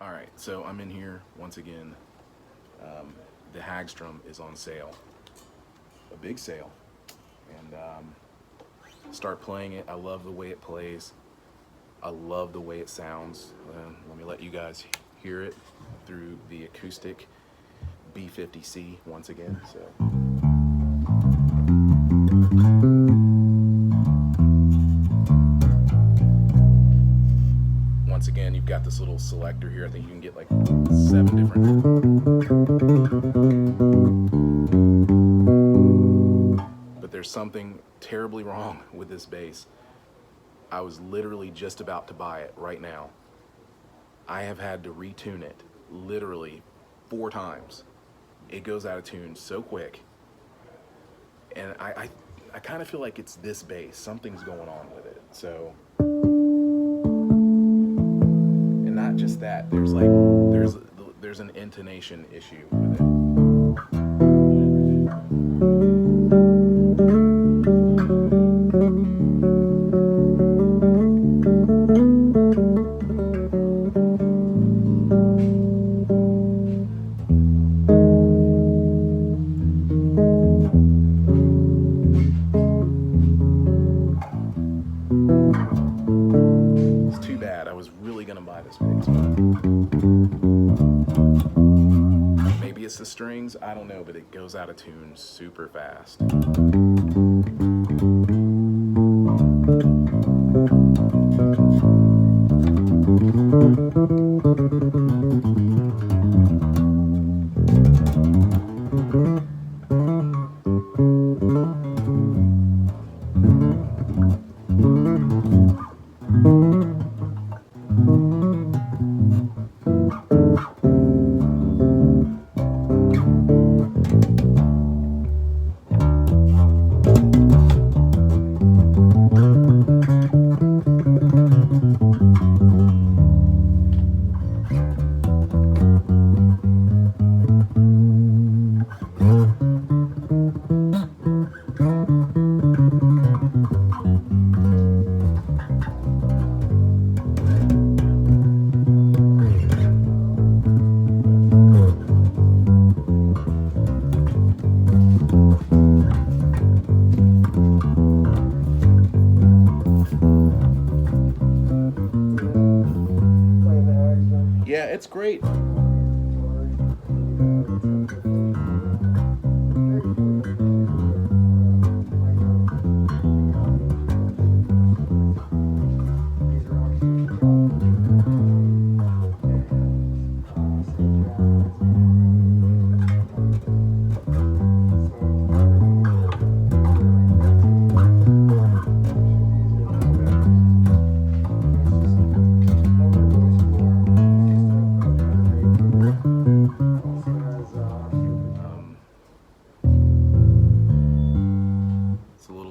All right, so I'm in here once again. The Hagstrom is on sale, a big sale, and start playing it. I love the way it plays. I love the way it sounds. Let me let you guys hear it through the acoustic B50C once again. So. Once again, you've got this little selector here. I think you can get like 7 different. But there's something terribly wrong with this bass. I was literally just about to buy it right now. I have had to retune it literally 4 times. It goes out of tune so quick. And I kind of feel like it's this bass. Something's going on with it. So. Not just that, there's an intonation issue with it. It's too bad. I was really gonna buy this bass. Maybe it's the strings, I don't know, but it goes out of tune super fast. Yeah, it's great.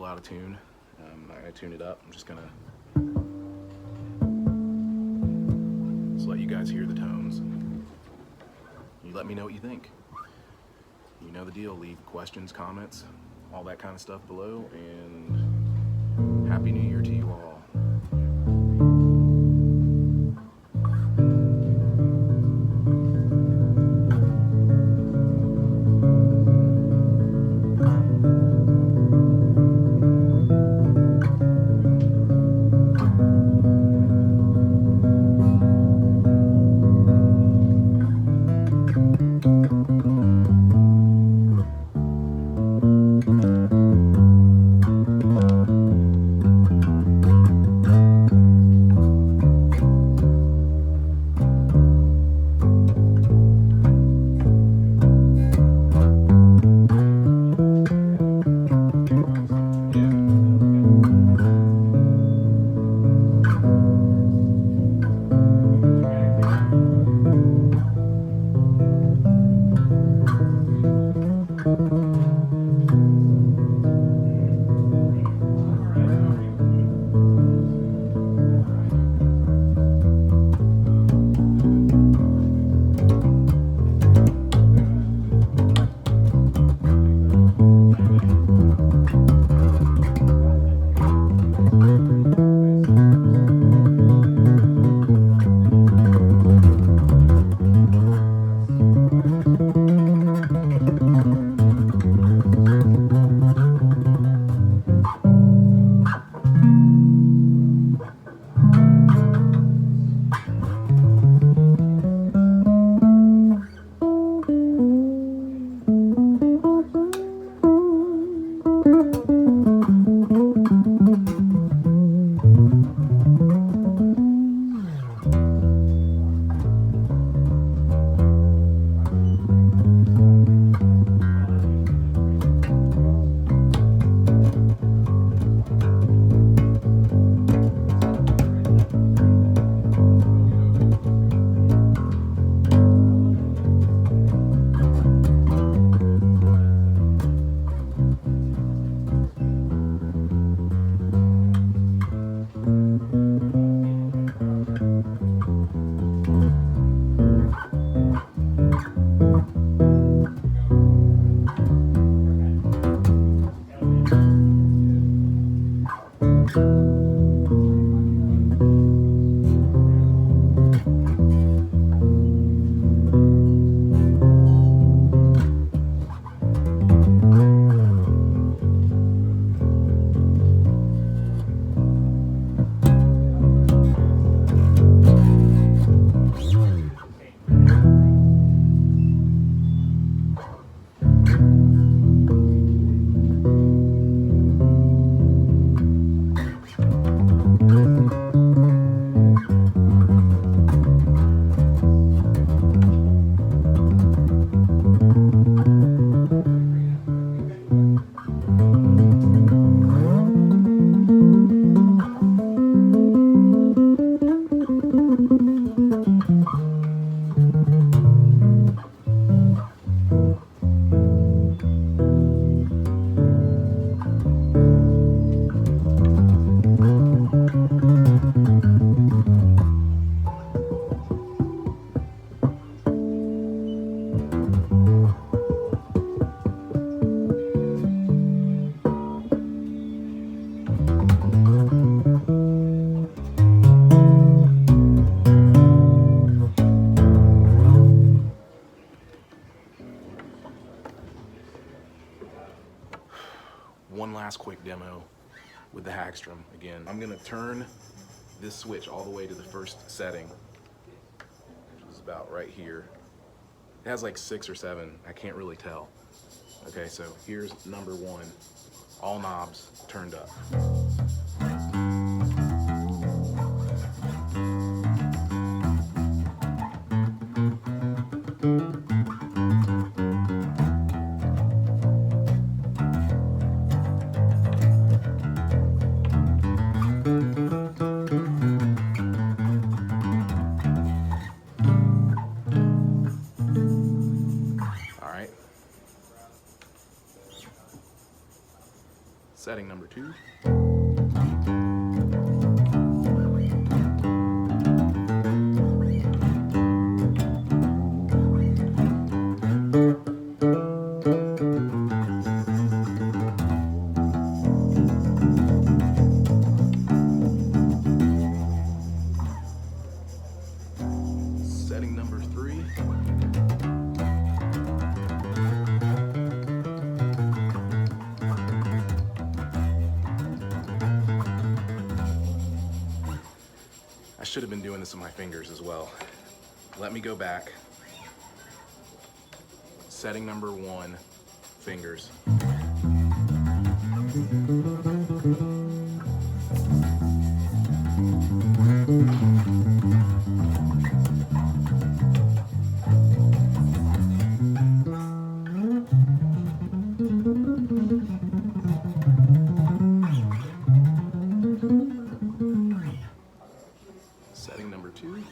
Out of tune. I'm not gonna tune it up. I'm just gonna let you guys hear the tones. You let me know what you think. You know the deal. Leave questions, comments, all that kind of stuff below. And Happy New Year to you all. last quick demo with the Hagstrom again. I'm gonna turn this switch all the way to the first setting, which is about right here. It has like 6 or 7, I can't really tell. Okay, so here's number 1, all knobs turned up. Setting number 2. Setting number 3. I should have been doing this with my fingers as well. Let me go back. Setting number 1, fingers. Setting number 2.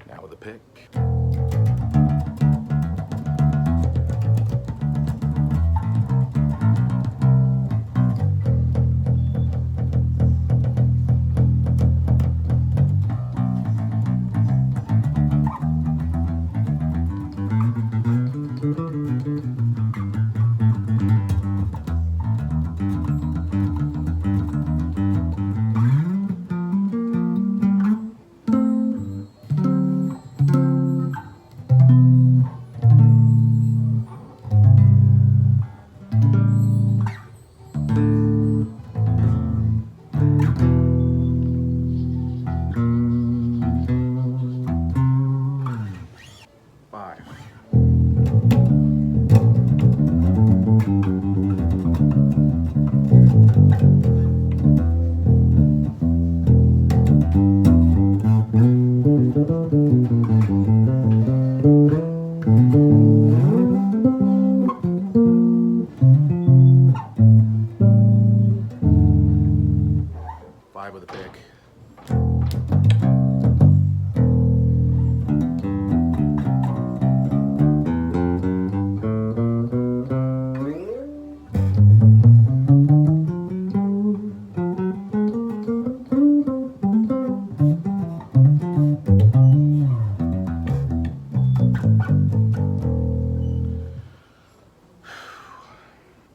Now with a pick. With a pick.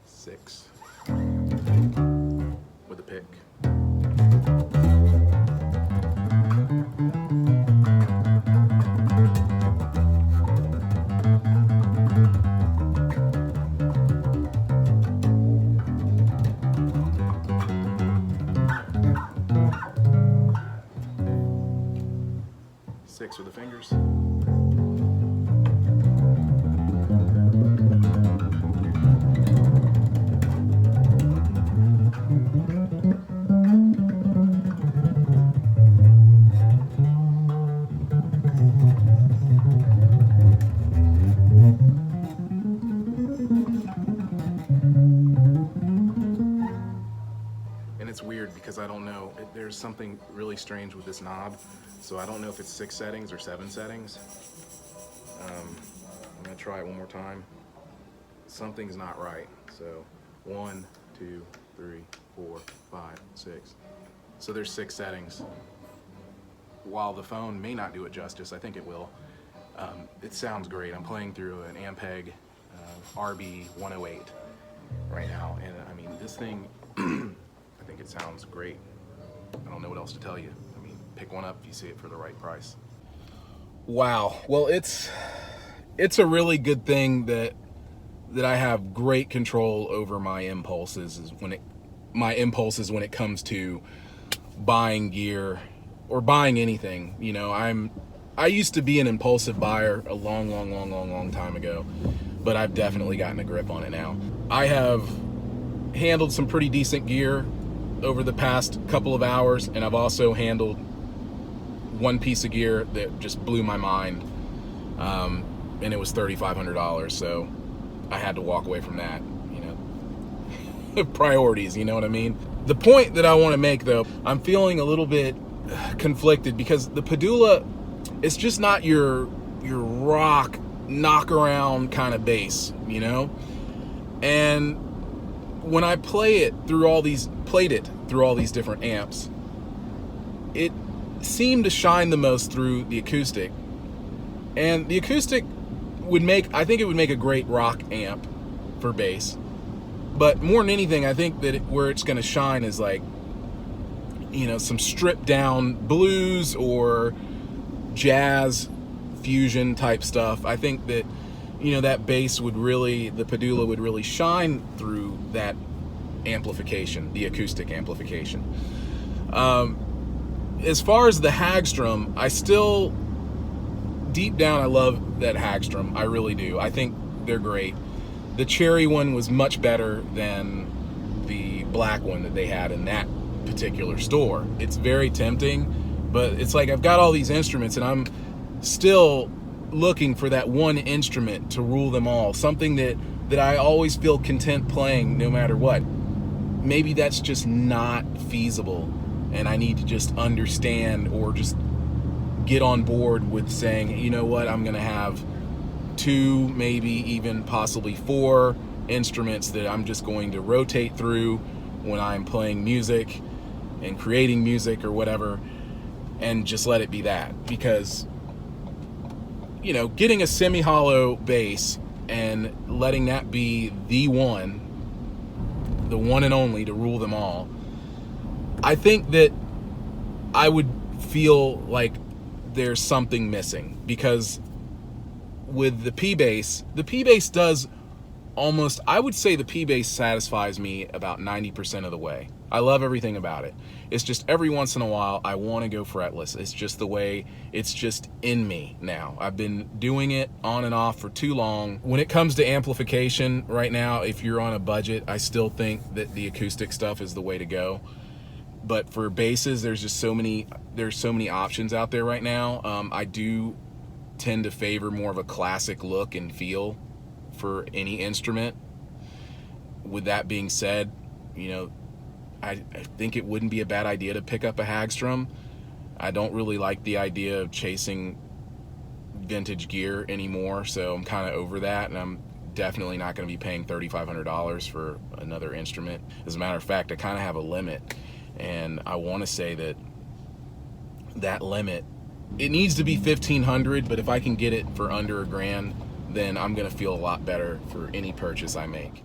Six. With a pick. picks with the fingers. And it's weird because I don't know, there's something really strange with this knob, so I don't know if it's 6 settings or 7 settings. I'm gonna try it one more time. Something's not right. So 1, 2, 3, 4, 5, 6. So there's 6 settings. While the phone may not do it justice, I think it will. It sounds great. I'm playing through an Ampeg RB 108 right now, and I mean, this thing, I think it sounds great. I don't know what else to tell you. I mean, pick one up if you see it for the right price. Wow. Well, it's a really good thing that I have great control over my impulses when it comes to buying gear or buying anything. You know, I used to be an impulsive buyer a long time ago, but I've definitely gotten a grip on it now. I have handled some pretty decent gear over the past couple of hours, and I've also handled one piece of gear that just blew my mind, and it was $3,500, so I had to walk away from that. You know, priorities, you know what I mean? The point that I want to make, though, I'm feeling a little bit conflicted because the Padula, it's just not your rock knock around kind of bass, you know? And when I played it through all these different amps, it seemed to shine the most through the acoustic. And the acoustic I think it would make a great rock amp for bass. But more than anything, I think that where it's going to shine is like, you know, some stripped down blues or jazz fusion type stuff. I think that, you know, that bass the Padula would really shine through that amplification, the acoustic amplification. As far as the Hagstrom, I still, deep down, I love that Hagstrom. I really do. I think they're great. The cherry one was much better than the black one that they had in that particular store. It's very tempting, but it's like I've got all these instruments and I'm still looking for that one instrument to rule them all. Something that I always feel content playing no matter what. Maybe that's just not feasible, and I need to just understand or just get on board with saying, you know what, I'm gonna have 2, maybe even possibly 4 instruments that I'm just going to rotate through when I'm playing music and creating music or whatever, and just let it be that. Because, you know, getting a semi-hollow bass and letting that be the one and only to rule them all, I think that I would feel like there's something missing. Because with the P-Bass does almost, I would say the P-Bass satisfies me about 90% of the way. I love everything about it. It's just every once in a while I want to go fretless. It's just the way, it's just in me now. I've been doing it on and off for too long. When it comes to amplification right now, if you're on a budget, I still think that the acoustic stuff is the way to go. But for basses, there's so many options out there right now. I do tend to favor more of a classic look and feel for any instrument. With that being said, you know, I think it wouldn't be a bad idea to pick up a Hagstrom. I don't really like the idea of chasing vintage gear anymore, so I'm kind of over that, and I'm definitely not going to be paying $3,500 for another instrument. As a matter of fact, I kind of have a limit, and I want to say that limit, it needs to be $1,500, but if I can get it for under $1,000, then I'm going to feel a lot better for any purchase I make.